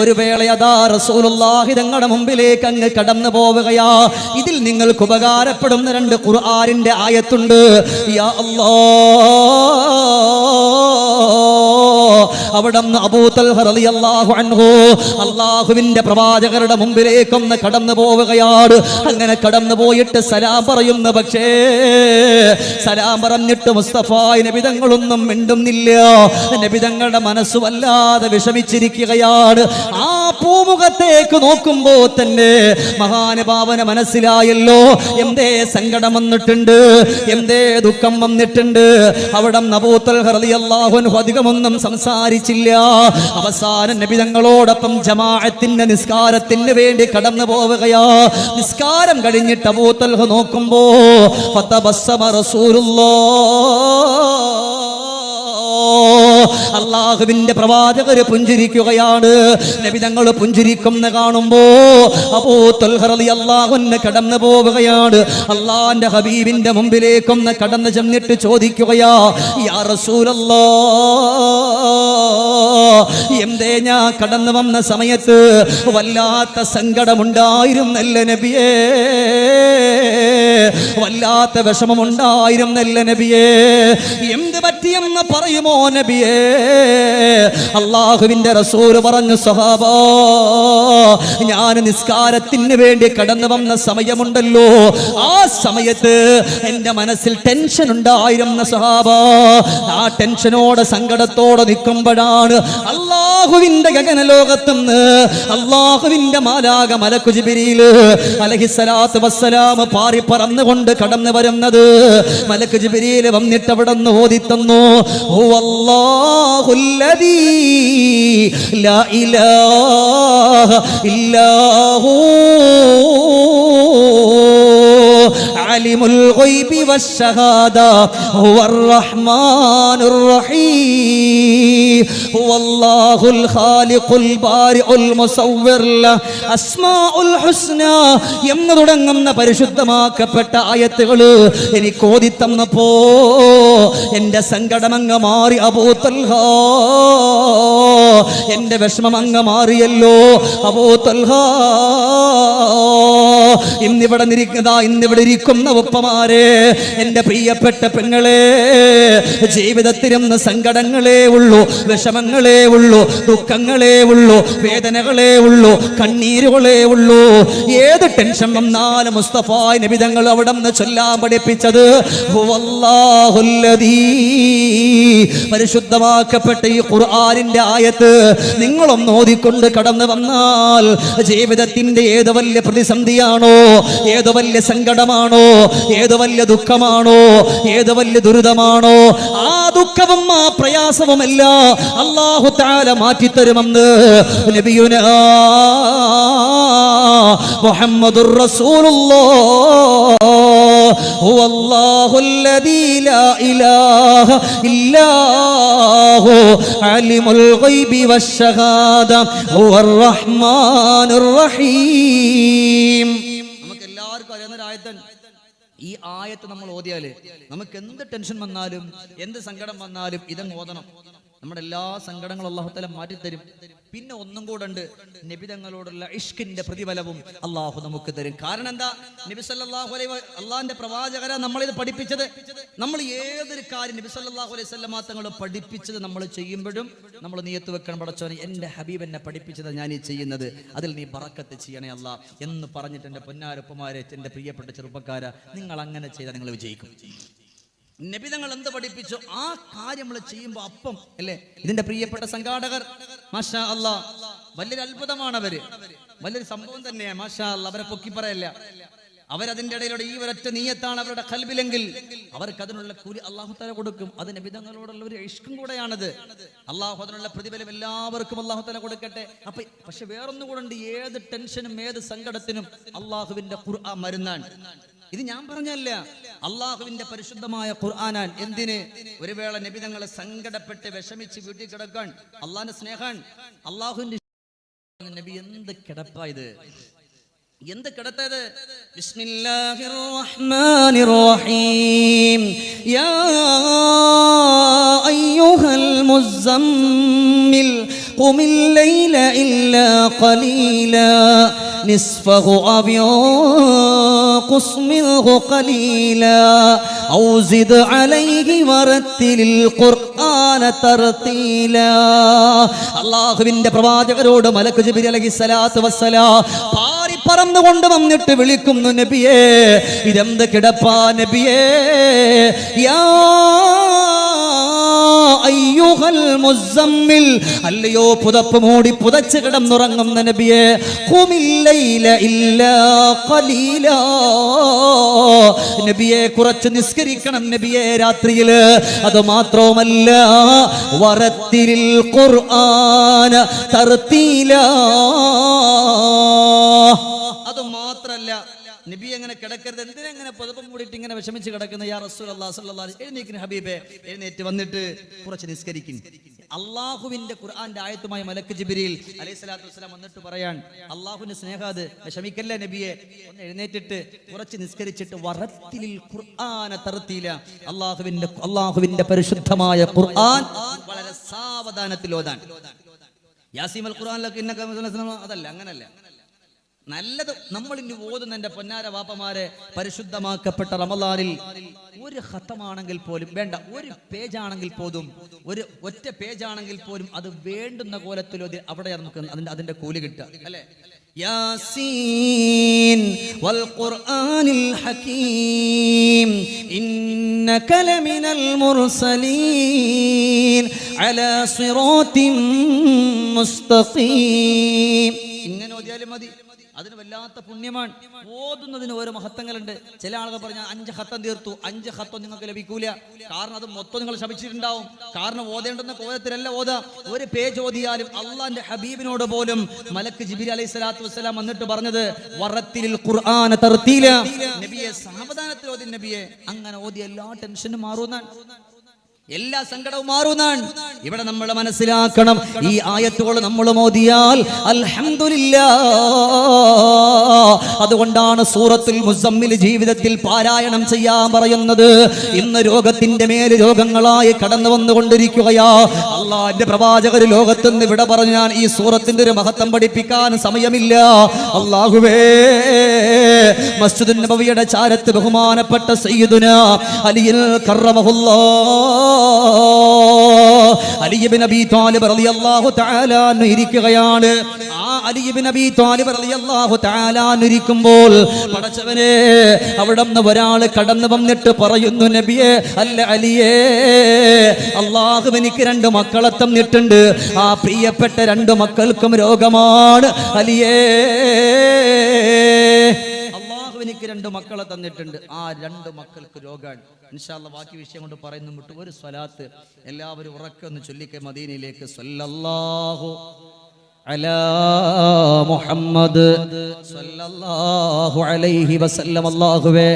ഒരു വേള അതാ റസൂലുള്ളാഹി തങ്ങളുടെ മുമ്പിലേക്ക് അങ്ങ് കടന്നു പോവുകയാ. ഇതിൽ നിങ്ങൾക്ക് ഉപകാരപ്പെടുന്ന 2 ഖുർആനിന്റെ ആയത്തുണ്ട്. യാ അവിടുന്ന് അബൂ തൽഹ റളിയല്ലാഹു അൻഹു അല്ലാഹുവിന്റെ പ്രവാചകരുടെ മുമ്പിലേക്കൊന്ന് കടന്നു പോവുകയാണ്. അങ്ങനെ കടന്നു പോയിട്ട് സലാം പറയുന്നു. പക്ഷേ സലാം പറഞ്ഞിട്ട് മുസ്തഫ നബി തങ്ങളൊന്നും മിണ്ടുന്നില്ല. നബി തങ്ങളുടെ മനസ്സ് വല്ലാതെ വിഷമിച്ചിരിക്കുകയാണ്. ആ പൂമുഖത്തേക്ക് നോക്കുമ്പോ തന്നെ മഹാനുഭാവന മനസ്സിലായല്ലോ എന്തേ സങ്കടം വന്നിട്ടുണ്ട്, എന്തേ ദുഃഖം വന്നിട്ടുണ്ട്. അവിടെ അബൂ തൽഹ റളിയല്ലാഹു അൻഹു അധികമൊന്നും സംസാരിച്ചില്ല. അവസാനം നബി തങ്ങളോടൊപ്പം ജമാഅത്തിന്റെ നിസ്കാരത്തിന് വേണ്ടി കടന്നു പോവുകയാ. നിസ്കാരം കഴിഞ്ഞിട്ട് അബൂ തൽഹ നോക്കുമ്പോ ഫതബസ്സമ റസൂലുള്ളാഹ്, അല്ലാഹുവിന്റെ പ്രവാചകർ പുഞ്ചിരിക്കുകയാണ്. നബി തങ്ങൾ പുഞ്ചിരിക്കുന്ന കാണുമ്പോ അബൂ തൽഹ റളിയല്ലാഹു അൻഹു കടന്നു പോവുകയാണ്. അല്ലാഹുവിന്റെ ഹബീബിന്റെ മുമ്പിലേക്കൊന്ന് കടന്നു ചെന്നിട്ട് ചോദിക്കുകയാ, യാ റസൂലല്ലാഹ്, എന്തേ ഞാൻ കടന്നു വന്ന സമയത്ത് വല്ലാത്ത സങ്കടമുണ്ടായിരുന്നല്ല നബിയേ, വല്ലാത്ത വിഷമമുണ്ടായിരുന്നല്ല നബിയേ, എന്ത് പറ്റിയെന്ന് പറയുമോ നബിയേ? അല്ലാഹുവിന്റെ റസൂൽ പറഞ്ഞു, സഹാബാ, ഞാൻ നിസ്കാരത്തിന് വേണ്ടി കടന്നു വന്ന സമയമുണ്ടല്ലോ, ആ സമയത്ത് എന്റെ മനസ്സിൽ ടെൻഷൻ ഉണ്ടായിരുന്ന സഹാബാ. ആ ടെൻഷനോടെ സങ്കടത്തോടെ നിൽക്കുമ്പോഴാണ് അല്ലാഹുവിന്റെ ഗഗനലോകത്തുനിന്ന് അല്ലാഹുവിന്റെ മാലാക മലക്കു ജിബ്രീൽ അലൈഹിസ്സലാത്തു വസ്സലാം പാറി പറന്നുകൊണ്ട് കടന്നു വരുന്നത്. മലക്ക് ജിബ്രീൽ വന്നിട്ട് അവിടെ നിന്ന് ഓതിത്തന്നു, ഹുവല്ലാഹുല്ലദീ ലാ ഇലാഹ ഇല്ലാഹു അലിമുൽ ഗൈബി വശ്ശഹാദ ഹുവർ റഹ്മാനുർ റഹീം ഹുവല്ലാഹുൽ ഖാലിഖുൽ ബാരിഉൽ മുസവ്വിർ അസ്മാഉൽ ഹുസ്ന എന്ന് തുടങ്ങുന്ന പരിശുദ്ധമാക്കപ്പെട്ട ആയത്തുകൾ എനിക്ക് ഓതി തന്നപ്പോ എന്റെ സങ്കടമങ്ങ് മാറി. അബൂ തൽഹ, എന്റെ വിഷമം അങ്ങ് മാറിയല്ലോ അബൂ തൽഹ. ഇന്നിവിടെ ഇരിക്കുന്ന ഉപ്പമാരെ, എന്റെ പ്രിയപ്പെട്ട പെങ്ങളെ, ജീവിതത്തിലും സങ്കടങ്ങളേ ഉള്ളൂ, വിഷമങ്ങളേ ഉള്ളൂ, ദുഃഖങ്ങളേ ഉള്ളൂ, വേദനകളേ ഉള്ളൂ, കണ്ണീരുകളേ ഉള്ളൂ. ഏത് ടെൻഷൻ വന്നാലും മുസ്തഫ നബി തങ്ങൾ അവിടെ നിന്ന് ചൊല്ലാൻ പഠിപ്പിച്ചത് ഹുവല്ലാഹുല്ലദീ, പരിശുദ്ധമാക്കപ്പെട്ട ഈ ഖുർആനിന്റെ ആയത്ത് നിങ്ങളൊന്ന് ഓതിക്കൊണ്ട് കടന്നു വന്നാൽ ജീവിതത്തിന്റെ ഏത് വലിയ പ്രതിസന്ധിയാണോ, ഏത് വലിയ സങ്കടമാണോ, ഏത് വലിയ ദുഃഖമാണോ, ഏത് വലിയ ദുരിതമാണോ, ആ ദുഃഖവും ആ പ്രയാസവുമല്ല അല്ലാഹു തആല മാറ്റിത്തരുമെന്ന് നബിയുനാ മുഹമ്മദുർ റസൂലുള്ളാഹ്. ഹുവല്ലാഹുല്ലദീ ലാ ഇലാഹ ഇല്ലാഹു അലിമുൽ ഗൈബി വശ്ശഹാദ ഹുവർ റഹ്മാനുർ റഹീം. നമുക്കെല്ലാവർക്കും അറിയുന്ന ഒരു ആയത്താണ് ഈ ആയത്ത്. നമ്മൾ ഓതിയാല് നമുക്ക് എന്ത് ടെൻഷൻ വന്നാലും എന്ത് സങ്കടം വന്നാലും ഇതങ്ങ് ഓതണം. നമ്മുടെ എല്ലാ സങ്കടങ്ങളും അല്ലാഹു തആല മാറ്റിത്തരും. പിന്നെ ഒന്നും കൂടെ ഉണ്ട്, നബി തങ്ങളോടുള്ള ഇഷ്കിന്റെ പ്രതിഫലവും അല്ലാഹു നമുക്ക് തരും. കാരണം എന്താ? നബി സല്ലല്ലാഹു അലൈഹി അല്ലാഹുവിന്റെ പ്രവാചകരാ നമ്മളിത് പഠിപ്പിച്ചത്. നമ്മൾ ഏതൊരു കാര്യം നബി സല്ലല്ലാഹു അലൈഹി വസല്ലം തങ്ങൾ പഠിപ്പിച്ചത് നമ്മൾ ചെയ്യുമ്പോഴും നമ്മൾ നിയത്ത് വെക്കണം, പടച്ചോനെ എന്റെ ഹബീബ് എന്നെ പഠിപ്പിച്ചത് ഞാൻ ഈ ചെയ്യുന്നത്, അതിൽ നീ ബറക്കത്ത് ചെയ്യണേ അല്ലാഹ് എന്ന് പറഞ്ഞിട്ട് എൻ്റെ പൊന്നാരപ്പമാരെ, എൻ്റെ പ്രിയപ്പെട്ട ചെറുപ്പക്കാരാ, നിങ്ങൾ അങ്ങനെ ചെയ്താൽ നിങ്ങൾ വിജയിക്കും. നബി തങ്ങൾ എന്ത് പഠിപ്പിച്ചു ആ കാര്യം നമ്മൾ ചെയ്യുമ്പോൾ അപ്പം അല്ലേ. ഇതിന്റെ പ്രിയപ്പെട്ട സംഘാടകർ മാഷാ അല്ലാഹ്, വലിയൊരു അത്ഭുതമാണ് അവര്, വലിയൊരു സംഭവം തന്നെയാണ് മാഷാ അല്ലാഹ്. അവരെ പൊക്കി പറയല്ല, അവരതിന്റെ ഇടയിലൂടെ ഈ ഒരൊറ്റ നീയത്താണ് അവരുടെ ഖൽബിലെങ്കിൽ അവർക്ക് അതിനുള്ള കൂലി അല്ലാഹു തആല കൊടുക്കും. അത് നബി തങ്ങളോടുള്ള ഒരു ഇഷ്കും കൂടെയാണത്. അല്ലാഹു അതിനുള്ള പ്രതിഫലം എല്ലാവർക്കും അല്ലാഹു തആല കൊടുക്കട്ടെ. അപ്പൊ പക്ഷെ വേറൊന്നുകൂടെ ഉണ്ട്, ഏത് ടെൻഷനും ഏത് സങ്കടത്തിനും അല്ലാഹുവിന്റെ ഖുർആൻ മരുന്നാണ്. ഇത് ഞാൻ പറഞ്ഞല്ല, അള്ളാഹുവിന്റെ പരിശുദ്ധമായ ഖുർആനാൻ. എന്തിന്? ഒരു വേള നബി തങ്ങളെ സങ്കടപ്പെട്ട് വിഷമിച്ച് വീട്ടിൽ കിടക്കാൻ അള്ളാഹിന്റെ സ്നേഹാൻ, അള്ളാഹുവിന്റെ നബി എന്ത് കിടപ്പായത്, എന്ത് കിടത്തത്. ബിസ്മില്ലാഹിർ റഹ്മാനിർ റഹീം. യാ അയ്യുഹൽ മുസമ്മിൽ ഖുമിൽ ലൈല ഇല്ലാ ഖലീലാ നിസ്ഫഹു അവ യൻഖുസ് മിൻഹു ഖലീലാ ഔ സിദ് അലൈഹി വറത്തിലിൽ ഖുർആന തർതീലാ. അല്ലാഹുവിന്റെ പ്രവാചകരോട് മലക്ക് ജിബ്രീൽ അലൈഹിസ്സലാത്തു വസ്സലാം പാറി പറന്നുകൊണ്ട് വന്നിട്ട് വിളിക്കുന്നു, നബിയേ ഇതെന്ത് കിടപ്പാ നബിയേ, യാ അയ്യുഹൽ മുസമ്മിൽ, അല്ലയോ പുതപ്പ് മൂടി പുതച്ച് കിടന്നുറങ്ങുന്ന നബിയേ, ഖുമിൽ ലൈല ഇല്ലാ ഖലീലാ, നബിയെ കുറച്ച് നിസ്കരിക്കണം നബിയെ രാത്രിയിൽ. അത് മാത്രവുമല്ല വറത്തിലിൽ ഖുർആന തർതീലാ, അത് മാത്രല്ല നബി എങ്ങനെ കിടക്കരുത്, എന്തിനെങ്ങനെ പുതപ്പം മൂടിയിട്ട് ഇങ്ങനെ വിഷമിച്ച് കിടക്കുന്ന യാ റസൂലല്ലാഹി സ്വല്ലല്ലാഹു അലൈഹി വസല്ലം, എഴുന്നേൽക്കുന്ന ഹബീബേ, എഴുന്നേറ്റ് വന്നിട്ട് കുറച്ച് നിസ്കരിക്കും. അള്ളാഹുവിന്റെ ഖുർആന്റെ ആയത്തുമായി മലക്ക് ജിബ്രീൽ അലൈഹിസ്സലാത്തു വസ്സലാം വന്നിട്ട് പറയാൻ, അള്ളാഹുവിന്റെ സ്നേഹാത് വിഷമിക്കല്ലേ നബിയെ, ഒന്ന് എഴുന്നേറ്റിട്ട് കുറച്ച് നിസ്കരിച്ചിട്ട് വറത്തിലിൽ ഖുർആന തർതീല, അള്ളാഹുവിന്റെ പരിശുദ്ധമായ ഖുർആൻ വളരെ സാവധാനത്തിൽ ഓതാൻ. യാസീൻ അൽ ഖുർആനിലൊക്കെ അതല്ല, അങ്ങനല്ല, നല്ലത് നമ്മൾ ഇനി ഓതുന്ന എന്റെ പൊന്നാര വാപ്പമാരെ, പരിശുദ്ധമാക്കപ്പെട്ട റമളാനിൽ ഒരു ഖത്തമാണെങ്കിൽ പോലും വേണ്ട, ഒരു പേജാണെങ്കിൽ പോലും, ഒരു ഒറ്റ പേജാണെങ്കിൽ പോലും അത് വേണ്ടുന്ന കോലത്തിൽ അവിടെ നമുക്ക് അതിന്റെ കൂലി കിട്ടുക, അല്ലേ? യാസീൻ വൽ ഖുർആനിൽ ഹകീം ഇന്നക ലമിനൽ മുർസലീൻ അലാ സിറാത്തിൻ മുസ്തഖീം. ഇങ്ങനെ ഓതിയാലും മതി, അതിന് വല്ലാത്ത പുണ്യമാണ്. ഓതുന്നതിന് ഓരോ മഹത്വങ്ങളുണ്ട്. ചില ആളുകൾ പറഞ്ഞാൽ 5 ഖത്തം തീർത്തു, 5 ഖത്തം നിങ്ങൾക്ക് ലഭിക്കൂല, കാരണം അത് മൊത്തം നിങ്ങൾ ശപിച്ചിട്ടുണ്ടാവും. കാരണം ഓതേണ്ടുന്ന കോലത്തിലല്ല ഓതാ. ഒരു പേജ് ഓതിയാലും അള്ളാന്റെ ഹബീബിനോട് പോലും മലക്ക് ജിബ്രീൽ അലൈഹിസ്സലാത്തു വസ്സലാം വന്നിട്ട് പറഞ്ഞത് വറത്തിലിൽ ഖുർആന തർതീല, നബിയെ സാവധാനത്തിൽ ഓതി നബിയെ. അങ്ങനെ ഓതി എല്ലാ ടെൻഷനും മാറുന്നാണ്, എല്ലാ സങ്കടവും മാറുന്നാണ്. ഇവിടെ നമ്മൾ മനസ്സിലാക്കണം, ഈ ആയത്തുകൾ നമ്മൾ മോദിയാൽ അൽഹംദുലില്ലാഹ്. അതുകൊണ്ടാണ് സൂറത്തുൽ മുസമ്മിൽ ജീവിതത്തിൽ പാരായണം ചെയ്യാൻ പറയുന്നത്. ഇന്ന് രോഗത്തിന്റെ മേൽ രോഗങ്ങളായി കടന്നു വന്നുകൊണ്ടിരിക്കുകയാ. അള്ളാന്റെ പ്രവാചകർ ലോകത്തുനിന്ന് വിട പറഞ്ഞാൽ ഈ സൂറത്തിന്റെ ഒരു മഹത്വം പഠിപ്പിക്കാൻ സമയമില്ല. അല്ലാഹുവേ, മസ്ജിദുൻ നബവിയുടെ ചാരത്ത് ബഹുമാനപ്പെട്ട സയ്യിദുനാ അലിയിൽ കറമഹുല്ലാഹ് അലി ഇബ്നു അബീ ത്വാലിബ് റളിയല്ലാഹു തആല അൻഹു ഇരിക്കുകയാണ്. ആ അലി ഇബ്നു അബീ ത്വാലിബ് റളിയല്ലാഹു തആല അൻഹു ഇരിക്കുമ്പോൾ പടച്ചവനെ, അവിടുന്ന് ഒരാൾ കടന്നു വന്നിട്ട് പറയുന്നു, നബിയെ, അല്ല അലിയേ, അല്ലാഹു എനിക്ക് 2 മക്കളെ തന്നിട്ടുണ്ട്. ആ പ്രിയപ്പെട്ട 2 മക്കൾക്കും രോഗമാണ് അലിയേ. എനിക്ക് 2 മക്കളെ തന്നിട്ടുണ്ട്, ആ 2 മക്കൾക്ക് രോഗമാണ്. ഇൻഷാ അല്ലാഹ് ബാക്കി വിഷയം കൊണ്ട് പറയുന്നു വിട്ട് ഒരു സ്വലാത്ത് എല്ലാവരും ഉറക്കെ ഒന്ന് ചൊല്ലിക്കേ മദീനയിലേക്ക്. സ്വല്ലല്ലാഹു അലാ മുഹമ്മദ് സ്വല്ലല്ലാഹു അലൈഹി വസല്ലം. അല്ലാഹുവേ,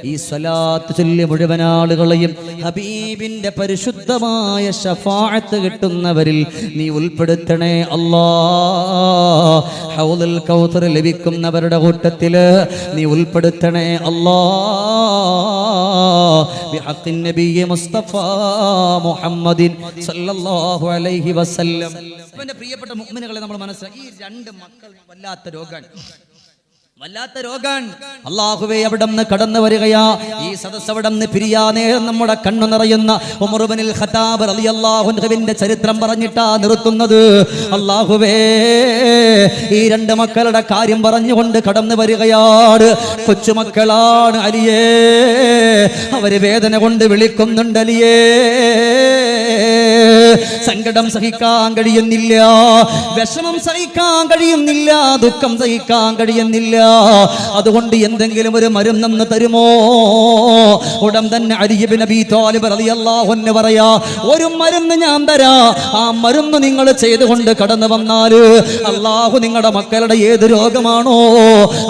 ഈ സ്വലാത്ത് ചൊല്ലി മുഴുവൻ ആളുകളെയും ഹബീബിന്റെ പരിശുദ്ധമായ ശഫാഅത്ത് കിട്ടുന്നവരിൽ നീ ഉൾപ്പെടുത്തണേ അല്ലാഹ്. ഹൗദുൽ കൗസർ ലഭിക്കുന്നവരുടെ കൂട്ടത്തില് നീ ഉൾപ്പെടുത്തണേ അല്ലാഹ്. ബിഹഖിൻ നബിയ്യ മുസ്തഫ മുഹമ്മദിൻ സ്വല്ലല്ലാഹു അലൈഹി വസല്ലം. എന്റെ പ്രിയപ്പെട്ട മുഅ്മിനുകളെ, നമ്മൾ മനസ്സിലാക്കി ഈ 2 മക്കൾ വല്ലാത്ത രോഗാണ്, വല്ലാത്ത രോഗാണ്. അല്ലാഹുവേ, അവിടുന്ന് കടന്നു വരികയാ. ഈ സദസ്സ് അവിടുന്ന് പിരിയാ നേരം നമ്മുടെ കണ്ണു നിറയുന്ന ഉമർ ഇബ്നുൽ ഖത്താബ് റളിയല്ലാഹു അൻഹുവിന്റെ ചരിത്രം പറഞ്ഞിട്ടാ നിർത്തുന്നത്. അല്ലാഹുവേ, ഈ 2 മക്കളുടെ കാര്യം പറഞ്ഞുകൊണ്ട് കടന്നു വരികയാണ്. കൊച്ചുമക്കളാണ് അലിയേ, അവര് വേദന കൊണ്ട് വിളിക്കുന്നുണ്ട് അലിയേ. സങ്കടം സഹിക്കാൻ കഴിയുന്നില്ല, വിഷമം സഹിക്കാൻ കഴിയുന്നില്ല, ദുഃഖം സഹിക്കാൻ കഴിയുന്നില്ല. അതുകൊണ്ട് എന്തെങ്കിലും ഒരു മരുന്നെന്ന് തരുമോ? ഉടൻ തന്നെ അലി ഇബ്നു അബീ ത്വാലിബ് റളിയല്ലാഹു അൻഹു പറയാ, ഒരു മരുന്ന് ഞാൻ തരാ, ആ മരുന്ന് നിങ്ങൾ ചെയ്തുകൊണ്ട് കടന്നു വന്നാൽ അല്ലാഹു നിങ്ങളുടെ മക്കളുടെ ഏത് രോഗമാണോ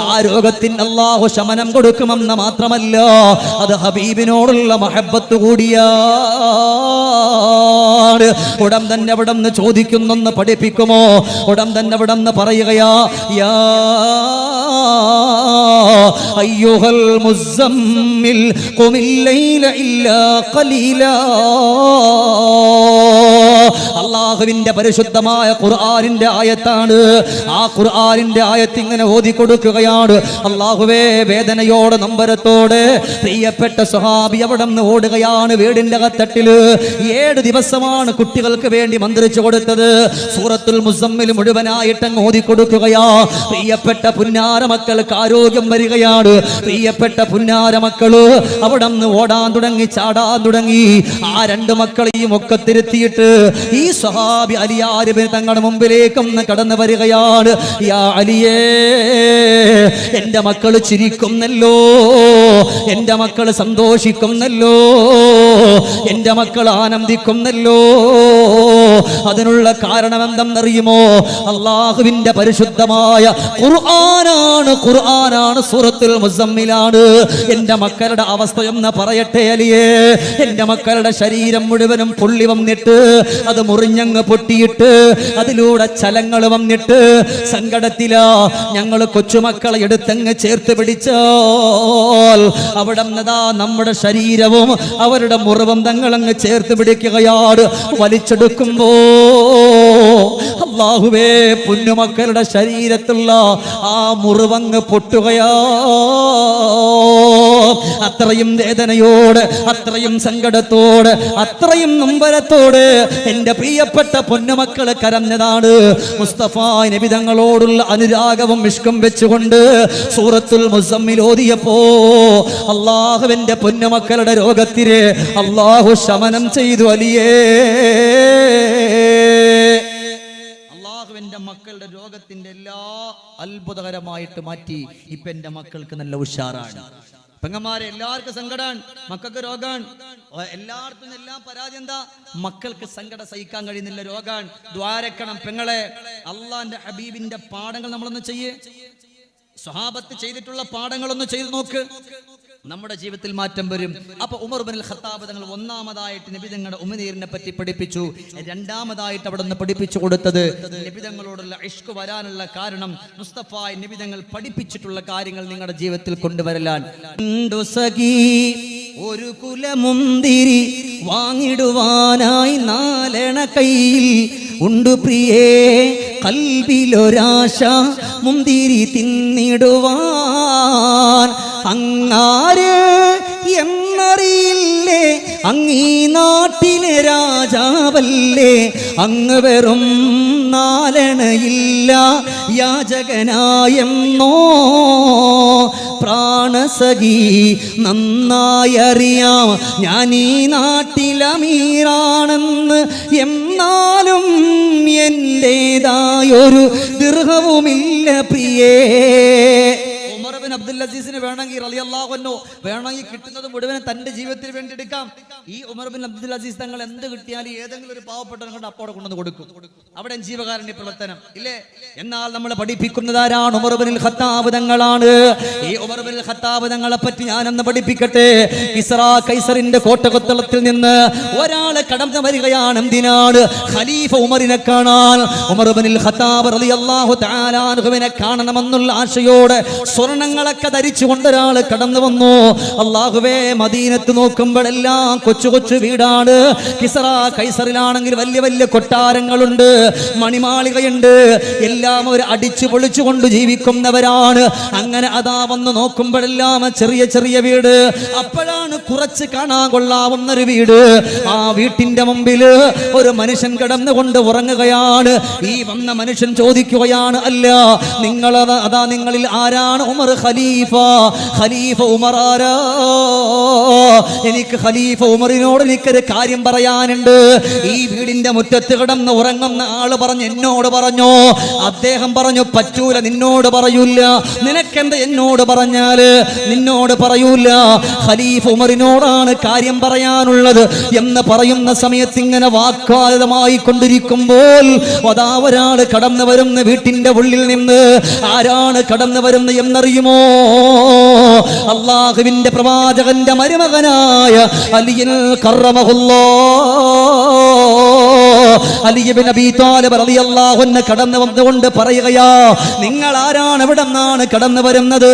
ആ രോഗത്തിന് അല്ലാഹു ശമനം കൊടുക്കുമെന്ന് മാത്രമല്ല, അത് ഹബീബിനോടുള്ള മഹബ്ബത്ത് കൂടിയാ. ഉടൻ തന്നെ അവിടെ നിന്ന് ചോദിക്കുന്നൊന്ന് പഠിപ്പിക്കുമോ? ഉടൻ തന്നെ അവിടെ നിന്ന് പറയുകയാ, യാ അയ്യുഹൽ മുസമ്മിൽ ഖുമിൽ ലൈല ഇല്ലാ ഖലീലാ. അള്ളാഹുവിന്റെ പരിശുദ്ധമായ ഖുർആനിന്റെ ആയത്താണ്. ആ ഖുർആനിന്റെ ആയത്ത് ഇങ്ങനെ ഓതി കൊടുക്കുകയാണ്. അള്ളാഹുവേ, വേദനയോടെ നൊമ്പരത്തോടെ പ്രിയപ്പെട്ട സ്വഹാബി അവിടെ നിന്ന് ഓടുകയാണ്. വീടിന്റെ അകത്തട്ടില് 7 ദിവസമാണ് കുട്ടികൾക്ക് വേണ്ടി മന്ത്രിച്ചു കൊടുത്തത്. സൂറത്തുൽ മുസമ്മിൽ മുഴുവനായിട്ട് അങ്ങ് ഓതി കൊടുക്കുകയാ. പ്രിയപ്പെട്ട പുന്നാര മക്കൾക്ക് ആരോഗ്യം വരികയാണ്. പ്രിയപ്പെട്ട പുന്നാര മക്കള് അവിടെ നിന്ന് ഓടാൻ തുടങ്ങി, ചാടാൻ തുടങ്ങി. ആ 2 മക്കളെയും ഒക്കെ തിരുത്തിയിട്ട് ഈ സ്വഹാബി അലിയാർ ഇബ്നു തങ്ങളുടെ മുമ്പിലേക്ക് ഒന്ന് കടന്നു വരികയാണ്. യാ അലിയേ, എന്റെ മക്കള് ചിരിക്കുന്നല്ലോ, എന്റെ മക്കള് സന്തോഷിക്കുന്നല്ലോ, എന്റെ മക്കൾ ആനന്ദിക്കുന്നല്ലോ. അതിനുള്ള കാരണം എന്തെന്നറിയുമോ? അള്ളാഹുവിന്റെ പരിശുദ്ധമായ ഖുർആനാണ്, സൂറത്തുൽ മുസമ്മിലാണ്. എന്റെ മക്കളുടെ അവസ്ഥ എന്ന് പറയട്ടെ അലിയേ. എന്റെ മക്കളുടെ ശരീരം മുഴുവനും പൊള്ളി വന്നിട്ട് അത് മുറിഞ്ഞങ്ങ് പൊട്ടിയിട്ട് അതിലൂടെ ചലങ്ങൾ വന്നിട്ട് സങ്കടത്തിലാ. ഞങ്ങൾ കൊച്ചുമക്കളെ എടുത്തങ്ങ് ചേർത്ത് പിടിച്ചാൽ അവിടെ നമ്മുടെ ശരീരവും അവരുടെ മുറിവും തങ്ങളങ്ങ് ചേർത്ത് പിടിക്കുകയാണ്. വലിച്ചെടുക്കുമ്പോ അല്ലാഹുവേ, പൊന്നുമക്കളുടെ ശരീരത്തുള്ള ആ മുറിവങ്ങ് പൊട്ടുകയാ. അത്രയും വേദനയോട്, അത്രയും സങ്കടത്തോട്, അത്രയും നൊമ്പരത്തോട് എന്റെ പ്രിയപ്പെട്ട പൊന്നുമക്കള് കരഞ്ഞതാണ്. മുസ്തഫ നബി തങ്ങളോടുള്ള അനുരാഗവും ഇഷ്കം വെച്ചുകൊണ്ട് സൂറത്തുൽ മുസമ്മിൽ ഓതിയപ്പോ അല്ലാഹുവിന്റെ പൊന്നുമക്കളുടെ രോഗത്തിന് അല്ലാഹു ശമനം ചെയ്തു. അലിയേ, അല്ലാഹുവിന്റെ മക്കളുടെ രോഗത്തിന്റെ എല്ലാ അത്ഭുതകരമായിട്ട് മാറ്റി. ഇപ്പൊ എന്റെ മക്കൾക്ക് നല്ല ഉഷാറാണ്. പെങ്ങന്മാരെ, എല്ലാവർക്കും സങ്കടാണ്, മക്കൾക്ക് രോഗാണ്. എല്ലായിടത്തും എല്ലാം പരാതി എന്താ? മക്കൾക്ക് സങ്കടം സഹിക്കാൻ കഴിയുന്നില്ല, രോഗാണ്. ദ്വാരക്കണം പെങ്ങളെ. അള്ളാന്റെ ഹബീബിന്റെ പാഠങ്ങൾ നമ്മളൊന്ന് ചെയ്യേ. സ്വഹാബത്ത് ചെയ്തിട്ടുള്ള പാഠങ്ങളൊന്ന് ചെയ്തു നോക്ക്. നമ്മുടെ ജീവിതത്തിൽ മാറ്റം വരും. അപ്പൊ ഉമർ ഇബ്നുൽ ഖത്താബ് തങ്ങൾ ഒന്നാമതായിട്ട് നബി തങ്ങളുടെ ഉമ്മനീരിനെ പറ്റി പഠിപ്പിച്ചു. രണ്ടാമതായിട്ട് അവിടെ നിന്ന് പഠിപ്പിച്ചു കൊടുത്തത് നബി തങ്ങളോടുള്ള ഇഷ്ക് വരാനുള്ള കാരണം മുസ്തഫ നബി തങ്ങൾ പഠിപ്പിച്ചിട്ടുള്ള കാര്യങ്ങൾ നിങ്ങളുടെ ജീവിതത്തിൽ കൊണ്ടുവരലാൻ. ഒരു കുലമുന്തിരി വാങ്ങിടുവാനായി 4 കയ്യിൽ ഉണ്ടു പ്രിയേ, കൽബിലൊരാശ മുന്തിരി തിന്നിടുവാൻ. അങ്ങാര് എന്നറിയില്ലേ, അങ്ങീ നാട്ടിലെ രാജാവല്ലേ, അങ്ങ് വെറും 4 യാചകനായെന്നോ പ്രാണസഖി നന്നായി അറിയാം ഞാൻ ഈ നാട്ടിലമീറാണെന്ന്. എന്നാലും എന്റേതായൊരു ദിർഹവുമില്ല പ്രിയേ. അബ്ദുൽ അസീസിന് വേണമെങ്കിൽ റളിയല്ലാഹു അൻഹു വേണമെങ്കിൽ കിട്ടുന്നത് മുഴുവൻ തന്റെ ജീവിതത്തിന് വേണ്ടി എടുക്കാം. ഈ ഉമർ ബിൻ അബ്ദുൽ അസീസ് തങ്ങൾ എന്ത് കിട്ടിയാലും ഏതെങ്കിലും ഒരു പാവപ്പെട്ടവനെ കൊണ്ട് അപ്പോടെ കൊണ്ടുവന്ന് കൊടുക്കും. അവിടെ ജീവകാരുണ്യ പ്രവർത്തനം ഇല്ലേ? എന്നാൽ നമ്മൾ പഠിപ്പിക്കുന്നത് ആരാണ്? ഉമർ ബിൻ ഖത്താബ് തങ്ങളാണ്. ഈ ഉമർ ബിൻ ഖത്താബ് തങ്ങളെ പറ്റി ഞാനൊന്ന് പഠിപ്പിക്കട്ടെ. കിസ്റാ കൈസറിന്റെ കോട്ടകൊത്തളത്തിൽ നിന്ന് ഒരാളെ കടന്നു വരികയാണ്. എന്തിനാണ്? ഖലീഫ ഉമറിനെ കാണാൻ. ഉമർ ബിൻ ഖത്താബ് റളിയല്ലാഹു തആല അൻഹുവിനെ കാണണമെന്നുള്ള ആശയോടെ സ്വർണ്ണങ്ങളൊക്കെ ധരിച്ചുകൊണ്ട് ഒരാൾ കടന്നു വന്നു. അല്ലാഹുവേ, മദീനത്ത് നോക്കുമ്പോഴെല്ലാം കൊച്ചു കൊച്ചു വീടാണ്. കിസ്റാ കൈസറിലാണെങ്കിൽ വലിയ വലിയ കൊട്ടാരങ്ങളുണ്ട്, മണിമാളികയുണ്ട്. എല്ലാം അവർ അടിച്ചു പൊളിച്ചുകൊണ്ട് ജീവിക്കുന്നവരാണ്. അങ്ങനെ അതാ വന്ന് നോക്കുമ്പോഴെല്ലാം ചെറിയ ചെറിയ വീട്. അപ്പോഴാണ് കുറച്ച് കാണാൻ കൊള്ളാവുന്നൊരു വീട്. ആ വീട്ടിന്റെ മുമ്പിൽ ഒരു മനുഷ്യൻ കിടന്നുകൊണ്ട് ഉറങ്ങുകയാണ്. ഈ വന്ന മനുഷ്യൻ ചോദിക്കുകയാണ്, അല്ല നിങ്ങളിൽ ആരാണ് ഉമർ ഖലീഫ? ഖലീഫ ഉമർ ആരാ? എനിക്ക് ഖലീഫ ഉമറിനോട് എനിക്കൊരു കാര്യം പറയാനുണ്ട്. ഈ വീടിന്റെ മുറ്റത്ത് കിടന്ന് ഉറങ്ങുന്ന ആള് പറഞ്ഞു, എന്നോട് പറഞ്ഞു. അദ്ദേഹം പറഞ്ഞു, പറ്റൂല, നിന്നോട് പറയൂല. നിനക്കെന്ത് എന്നോട് പറഞ്ഞാല്? നിന്നോട് പറയൂല. ഖലീഫ ഉമറിനോടാണ് കാര്യം പറയാനുള്ളത് എന്ന് പറയുന്ന സമയത്ത് ഇങ്ങനെ വാഗ്വാദമായി കൊണ്ടിരിക്കുമ്പോൾ അതാ ഒരാൾ കടന്നു വരുന്ന വീട്ടിന്റെ ഉള്ളിൽ നിന്ന്. ആരാണ് കടന്നു വരുന്നത് എന്നറിയുമോ? അല്ലാഹുവിന്റെ പ്രവാചകന്റെ മരുമകനായ അലിയിൽ കറമഹുല്ലാഹ് അലി ഇബ്നു അബീ ത്വാലിബ് റളിയല്ലാഹു അൻഹു കടന്നു വന്നുകൊണ്ട് പറയുകയാ, നിങ്ങൾ ആരാണ്, എവിടെ നിന്നാണ് കടന്നു വരുന്നത്?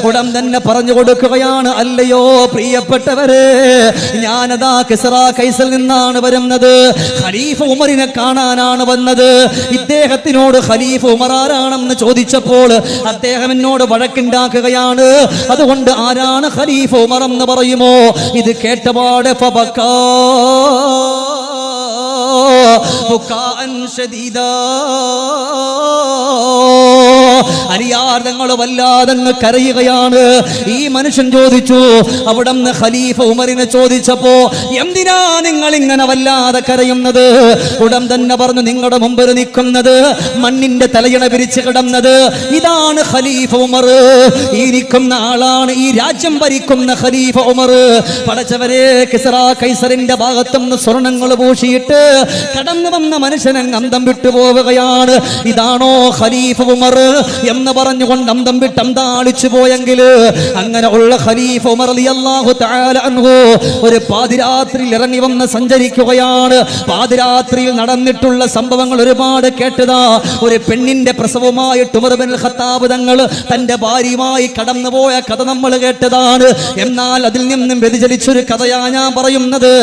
ഉടൻ തന്നെ പറഞ്ഞു കൊടുക്കുകയാണ്, അല്ലയോ പ്രിയപ്പെട്ടവരെ, ഞാനതാ കിസ്റ കൈസറിൽ നിന്നാണ് വരുന്നത്. ഖലീഫ ഉമറിനെ കാണാനാണ് വന്നത്. ഇദ്ദേഹത്തിനോട് ഖലീഫ ഉമർ ആരാണെന്ന് ചോദിച്ചപ്പോൾ അദ്ദേഹം എന്നോട് വഴക്കുണ്ടാക്കുകയാണ്. അതുകൊണ്ട് ആരാണ് ഖലീഫ ഉമർ എന്ന് പറയുമോ? ഇത് കേട്ടപാട് ഫബക്കാ ബുകാഅൻ ശദീദാ, അലിയാർദങ്ങൾ വല്ലാതങ്ങ് കരയുകയാണ്. ഈ മനുഷ്യൻ ചോദിച്ചു, അവിടുന്ന് ഖലീഫ ഉമറിനെ ചോദിച്ചപ്പോ, എന്തിനാ നിങ്ങൾ ഇങ്ങനെ വല്ലാതെ കരയുന്നത്? ഉടൻ തന്നെ പറഞ്ഞു, നിങ്ങളുടെ മുമ്പിൽ നിൽക്കുന്നത്, മണ്ണിന്റെ തലയിണ പിരിച്ചു കിടന്നത്, ഇതാണ് ഖലീഫ ഉമർ. ഈ നിൽക്കുന്ന ആളാണ് ഈ രാജ്യം ഭരിക്കുന്ന ഖലീഫ ഉമർ. പടച്ചവരെ, കിസ്റ കൈസറിന്റെ ഭാഗത്തുനിന്ന് സ്വർണങ്ങൾ പൂശിയിട്ട് കടന്നു വന്ന മനുഷ്യൻ അന്തം വിട്ടു പോവുകയാണ്. ഇതാണോ ഖലീഫ ഉമർ എന്ന് പറഞ്ഞുകൊണ്ട് അന്തം വിട്ട് അന്താളിച്ചു പോയെങ്കിൽ, അങ്ങനെ ഉള്ള ഖലീഫ ഉമർ റളിയല്ലാഹു തആല അൻഹു ഒരു പാതിരാത്രിയിൽ ഇറങ്ങി വന്ന് സഞ്ചരിക്കുകയാണ്. പാതിരാത്രിയിൽ നടന്നിട്ടുള്ള സംഭവങ്ങൾ ഒരുപാട് കേട്ടതാ. ഒരു പെണ്ണിന്റെ പ്രസവമായിട്ട് ഉമർ ഇബ്നുൽ ഖത്താബ് തങ്ങൾ തന്റെ ഭാര്യയുമായി കടന്നുപോയ കഥ നമ്മൾ കേട്ടതാണ്. എന്നാൽ അതിൽ നിന്നും വ്യതിചലിച്ചൊരു കഥയാ ഞാൻ പറയുന്നത്.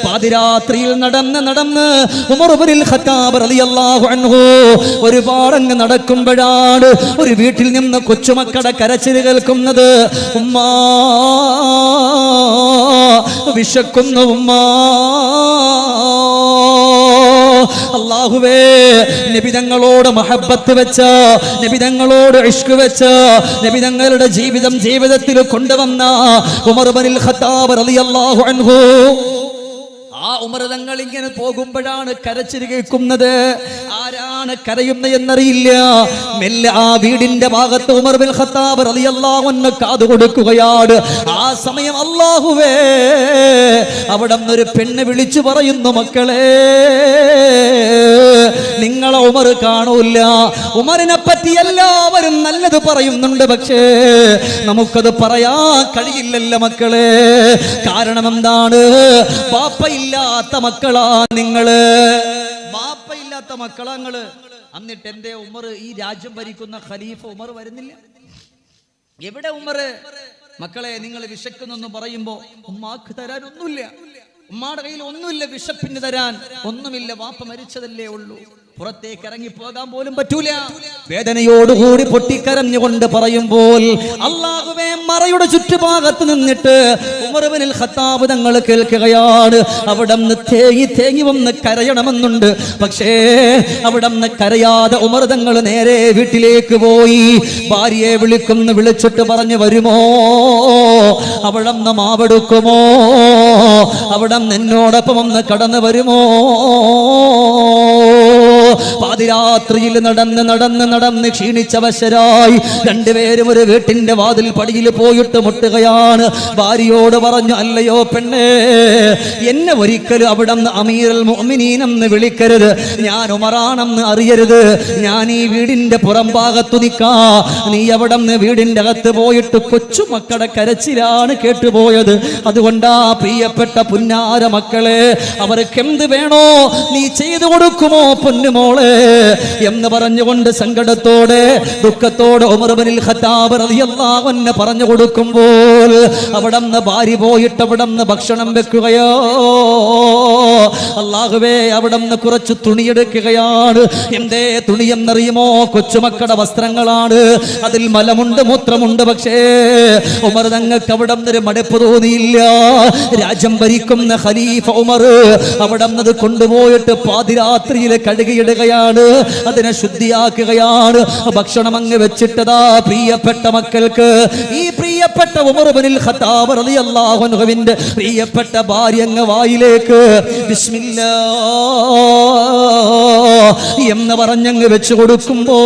പാതിരാത്രിയിൽ നടന്ന് ഉമർ ഇബ്നുൽ ഖത്താബ് റളിയല്ലാഹു അൻഹു ഒരുപാടങ്ങ് നടക്കുമ്പോഴാണ് ഒരു വീട്ടിൽ നിന്ന് കൊച്ചുമക്കളുടെ കരച്ചിൽ കേൾക്കുന്നത്. ഉമ്മാ, വിശക്കുന്നു ഉമ്മാ. അല്ലാഹുവേ, നബി തങ്ങളോട് മഹബ്ബത്ത് വെച്ച, നബി തങ്ങളോട് ഇഷ്ക് വെച്ച, നബി തങ്ങളുടെ ജീവിതത്തിൽ കൊണ്ടുവന്ന ഉമർ ഇബ്നുൽ ഖത്താബ് റളിയല്ലാഹു അൻഹു, ആ ഉമർ തങ്ങൾ ഇങ്ങനെ പോകുമ്പോഴാണ് കരച്ചിൽ കേൾക്കുന്നത്. ആരാണ് കരയുന്നത് എന്നറിയില്ല. മെല്ലെ ആ വീടിന്റെ ഭാഗത്ത് ഉമർ ഇബ്നുൽ ഖത്താബ് റളിയല്ലാഹു അൻഹു കാതു കൊടുക്കുകയാണ്. ആ സമയം അല്ലാഹുവേ, അവിടെ ഒരു പെണ്ണ് വിളിച്ചു പറയുന്നു, മക്കളെ, നിങ്ങളെ ഉമർ കാണൂല. ഉമറിനെ പറ്റി എല്ലാവരും നല്ലത് പറയുന്നുണ്ട്, പക്ഷേ നമുക്കത് പറയാൻ കഴിയില്ലല്ലോ മക്കളെ. കാരണം എന്താണ്? ബാപ്പയില്ലാത്ത മക്കളാ നിങ്ങള്, ബാപ്പയില്ലാത്ത മക്കളാ നിങ്ങള്. എന്നിട്ട് എന്റെ ഉമർ, ഈ രാജ്യം ഭരിക്കുന്ന ഖലീഫ ഉമർ വരുന്നില്ല. എവിടെ ഉമർ? മക്കളെ, നിങ്ങൾ വിശക്കുന്നെന്ന് പറയുമ്പോ ഉമ്മാക്ക് തരാൻ ഒന്നുമില്ല, ഉമ്മാടെ കയ്യിൽ ഒന്നുമില്ല, വിശപ്പിന് തരാൻ ഒന്നുമില്ല. വാപ്പ മരിച്ചതല്ലേ ഉള്ളൂ. പുറത്തേക്ക് ഇറങ്ങി പോകാൻ പോലും പറ്റൂല. വേദനയോടുകൂടി പൊട്ടിക്കരഞ്ഞുകൊണ്ട് പറയുമ്പോൾ, അല്ലാഹുവേ, മറയുടെ ചുറ്റുഭാഗത്ത് നിന്നിട്ട് ഉമർ ഇബ്നുൽ ഖത്താബ് തങ്ങൾ കേൾക്കുകയാണ്. അവിടുന്ന് തേങ്ങി വന്ന് കരയണമെന്നുണ്ട്. പക്ഷേ അവിടുന്ന് കരയാതെ ഉമർ തങ്ങൾ നേരെ വീട്ടിലേക്ക് പോയി. ഭാര്യയെ വിളിച്ചിട്ട് പറഞ്ഞു, വരുമോ? അവിടുന്ന് മാവെടുക്കുമോ? അവിടുന്ന് എന്നോടൊപ്പം ഒന്ന് കടന്നു വരുമോ? പാതിരാത്രിയിൽ നടന്ന് ക്ഷീണിച്ചവശരായി രണ്ടുപേരും ഒരു വീട്ടിന്റെ വാതിൽ പടിയിൽ പോയിട്ട് മുട്ടുകയാണ്. ഭാര്യയോട് പറഞ്ഞു, അല്ലയോ പെണ്ണേ, എന്നെ ഒരിക്കലും അവിടുന്ന് അമീറുൽ മുഅ്മിനീൻ എന്ന് വിളിക്കരുത്, ഞാൻ ഉമറാണെന്ന് അറിയരുത്. ഞാൻ ഈ വീടിന്റെ പുറം ഭാഗത്തു നിൽക്കാ, നീ അവിടുന്ന് വീടിന്റെ അകത്ത് പോയിട്ട് കൊച്ചുമക്കളുടെ കരച്ചിലാണ് കേട്ടുപോയത്. അതുകൊണ്ടാ പ്രിയപ്പെട്ട പുന്നാര മക്കളെ, അവർക്ക് എന്ത് വേണോ നീ ചെയ്തു കൊടുക്കുമോ പൊന്നുമോളെ എന്ന് പറഞ്ഞുകൊണ്ട് സങ്കടത്തോടെ ദുഃഖത്തോടെ ഉമർ ഇബ്നുൽ ഖത്താബ് റളിയല്ലാഹു അൻഹു പറഞ്ഞു കൊടുക്കുമ്പോൾ അവിടുന്ന് ഭാര്യ പോയിട്ട് അവിടുന്ന് ഭക്ഷണം വെക്കുകയോ. അല്ലാഹുവേ, അവിടുന്ന് കുറച്ച് തുണിയെടുക്കുകയാണ്. എന്തേ തുണി എന്നറിയുമോ? കൊച്ചുമക്കളുടെ വസ്ത്രങ്ങളാണ്. അതിൽ മലമുണ്ട്, മൂത്രമുണ്ട്. പക്ഷേ ഉമർ തങ്ങൾക്ക് അവിടുന്ന് ഒരു മടുപ്പ് തോന്നിയില്ല. രാജ്യം ഭരിക്കുന്ന ഖലീഫ ഉമർ അവിടുന്ന് കൊണ്ടുപോയിട്ട് പാതിരാത്രിയിൽ കഴുകിയിടുകയാണ്, അതിനെ ശുദ്ധിയാക്കുകയാണ്. ഭക്ഷണം അങ്ങ് വെച്ചിട്ടതാ പ്രിയപ്പെട്ട മക്കൾക്ക്, ഈ പ്രിയപ്പെട്ട ഉമർ ഇബ്നുൽ ഖത്താബ് റളിയല്ലാഹു അൻഹുവിന്റെ പ്രിയപ്പെട്ട ഭാര്യ അങ്ങ് വായിലേക്ക് ബിസ്മില്ലാഹ് എന്ന് പറഞ്ഞങ്ങ് വെച്ചു കൊടുക്കുമ്പോൾ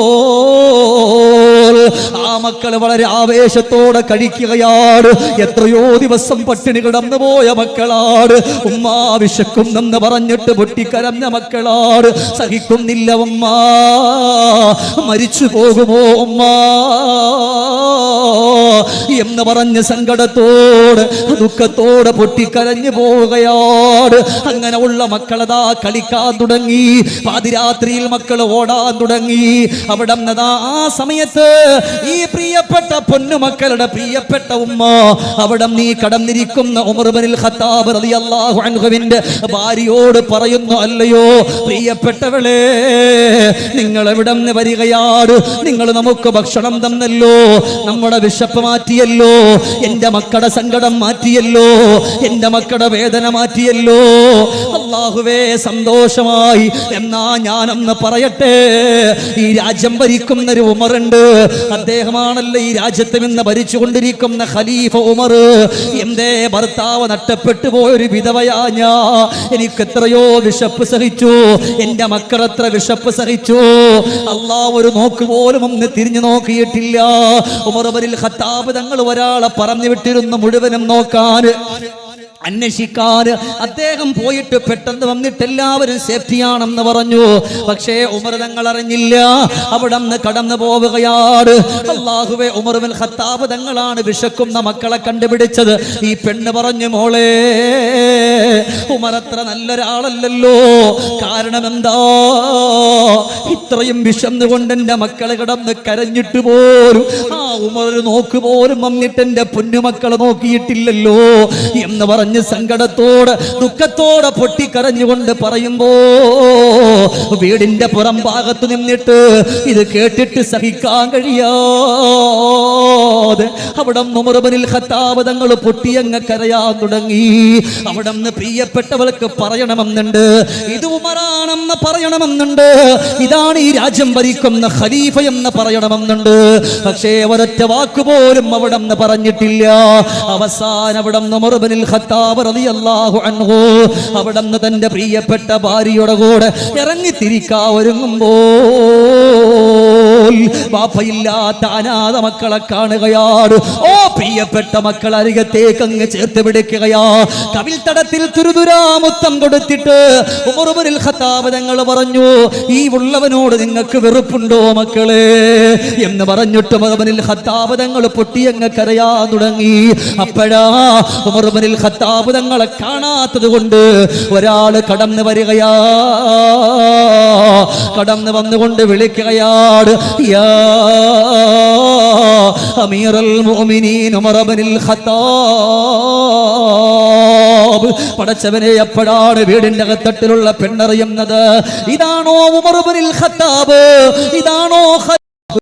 ആ മക്കൾ വളരെ ആവേശത്തോടെ കഴിക്കുകയാണ്. എത്രയോ ദിവസം പട്ടിണി കിടന്നു പോയ മക്കളാണ്. ഉമ്മാ വിശക്കുന്നെന്ന് പറഞ്ഞിട്ട് പൊട്ടിക്കരഞ്ഞ മക്കളാണ്. സഹിക്കുന്നില്ല ഉമ്മ, മരിച്ചു പോകുമോ ഉമ്മ എന്ന് പറഞ്ഞ് സങ്കടത്തോട് ദുഃഖത്തോടെ പൊട്ടിക്കരഞ്ഞു പോവുകയാണ്. അങ്ങനെ ഉള്ള മക്കളതാ കളിക്കാൻ തുടങ്ങി. പാതിരാത്രിയിൽ മക്കൾ ഓടാൻ തുടങ്ങി. അവിടെ ആ സമയത്ത് ഈ പ്രിയപ്പെട്ട പൊന്നുമക്കളുടെ പ്രിയപ്പെട്ട ഉമ്മ അവിടെ നീ കടന്നിരിക്കുന്ന ഉമർ ഇബ്നുൽ ഖത്താബ് റളിയല്ലാഹു അൻഹുവിന്റെ ഭാര്യയോട് പറയുന്നു, അല്ലയോ പ്രിയപ്പെട്ടവളെ, നിങ്ങൾ എവിടെ നിന്ന് വരികയാണ്? നിങ്ങൾ നമുക്ക് ഭക്ഷണം തന്നല്ലോ, നമ്മുടെ വിശപ്പ് മാറ്റിയല്ലോ, എന്റെ മക്കളുടെ സങ്കടം മാറ്റിയല്ലോ, എന്റെ മക്കളുടെ വേദന മാറ്റിയല്ലോ. അല്ലാഹുവേ സന്തോഷമായി. എന്നാ ഞാനൊന്ന് പറയട്ടെ, ഈ രാജ്യം ഭരിക്കുന്ന ഒരു ഉമറുണ്ട്. അദ്ദേഹമാണല്ലോ ഈ രാജ്യത്ത് നിന്ന് ഭരിച്ചുകൊണ്ടിരിക്കുന്ന ഖലീഫ ഉമർ. എന്റെ ഭർത്താവ് നഷ്ടപ്പെട്ടു പോയൊരു വിധവയാ ഞാൻ. എനിക്ക് എത്രയോ വിശപ്പ് സഹിച്ചു, എന്റെ മക്കൾ എത്ര വിശപ്പ് സഹിച്ചു. അല്ലാഹു ഒരു നോക്ക് പോലും ഒന്ന് തിരിഞ്ഞു നോക്കിയിട്ടില്ല. ഉമർ ഇബ്നുൽ ഖത്താബ് തങ്ങൾ ഒരാളെ പറഞ്ഞു വിട്ടിരുന്നു മുഴുവനും നോക്കാൻ, അന്വേഷിക്കാൻ. അദ്ദേഹം പോയിട്ട് പെട്ടെന്ന് വന്നിട്ട് എല്ലാവരും സേഫ്റ്റിയാണെന്ന് പറഞ്ഞു. പക്ഷേ ഉമർ തങ്ങൾ അറിഞ്ഞില്ല, അവിടെ നിന്ന് കടന്നു പോവുകയാണ്. അല്ലാഹുവേ, ഉമർ ഇബ്നുൽ ഖത്താബ് തങ്ങളാണ് വിശക്കുന്ന മക്കളെ കണ്ടുപിടിച്ചത്. ഈ പെണ്ണ് പറഞ്ഞു, മോളെ, ഉമർ അത്ര നല്ലൊരാളല്ലല്ലോ. കാരണം എന്താ? ഇത്രയും വിശന്നുകൊണ്ട് എന്റെ മക്കളെ കിടന്ന് കരഞ്ഞിട്ട് പോലും ആ ഉമർ ഒരു നോക്ക് പോലും വന്നിട്ട് എന്റെ പൊന്നുമക്കളെ നോക്കിയിട്ടില്ലല്ലോ എന്ന് പറഞ്ഞു സങ്കടത്തോടെ ദുഃഖത്തോടെ പൊട്ടിക്കരഞ്ഞുകൊണ്ട് പറയുമ്പോ വീടിന്റെ പുറം ഭാഗത്ത് നിന്നിട്ട് ഇത് കേട്ടിട്ട് സഹിക്കാൻ കഴിയാതെ അവിടെ ഉമർ ഇബ്നുൽ ഖത്താബ് തങ്ങൾ പൊട്ടിയങ്ങ് കരയാൻ തുടങ്ങി. അവിടെ നിന്ന് പ്രിയപ്പെട്ടവൾക്ക് പറയണമെന്നുണ്ട്, ഇത് ഉമറാണെന്ന് പറയണമെന്നുണ്ട്, ഇതാണ് ഈ രാജ്യം ഭരിക്കുന്ന ഖലീഫ എന്ന് പറയണമെന്നുണ്ട്. പക്ഷേ ഒരൊറ്റ വാക്കുപോലും അവിടെ നിന്ന് പറഞ്ഞിട്ടില്ല. അവസാനം അവിടെ ഉമർ ഇബ്നുൽ ഖത്താബ് റളിയല്ലാഹു അൻഹു അവിടെ നിന്ന് തന്റെ പ്രിയപ്പെട്ട ഭാര്യയുടെ കൂടെ ഇറങ്ങിത്തിരിക്കാൻ ഒരുങ്ങുമ്പോൾ വാപ്പയില്ലാത്ത അനാഥ മക്കളെ കാണുകയാണ്. ഓ പ്രിയപ്പെട്ട മക്കൾ അരികത്തേക്ക് അങ്ങ് ചേർത്ത് പിടിക്കുകയാ. കവിൽ തടത്തിൽ തുരുതുരാ മുത്തം കൊടുത്തിട്ട് ഉമർ ഇബ്നുൽ ഖത്താബ് തങ്ങൾ പറഞ്ഞു, ഈ ഉള്ളവനോട് നിങ്ങൾക്ക് വെറുപ്പുണ്ടോ മക്കളെ എന്ന് പറഞ്ഞിട്ട് ഉമർ ഇബ്നുൽ ഖത്താബ് തങ്ങൾ പൊട്ടിയങ്ങ് കരയാൻ തുടങ്ങി. അപ്പോഴാ ഉമർ ഇബ്നുൽ ഖത്താബ് തങ്ങളെ കാണാത്തത് കൊണ്ട് ഒരാള് കടന്നു വരികയാ. കടന്നു വന്നുകൊണ്ട് വിളിക്കുകയാണ്, യാ അമീറുൽ മുഅ്മിനീൻ ഉമർ ഇബ്നുൽ ഖത്താബ്. പടച്ചവനെ, എപ്പോഴാണ് വീടിന്റെ അകത്തട്ടിലുള്ള പെണ്ണറിയുന്നത്? ഇതാണോ ഉമർ ഇബ്നുൽ ഖത്താബ്? ഇതാണോ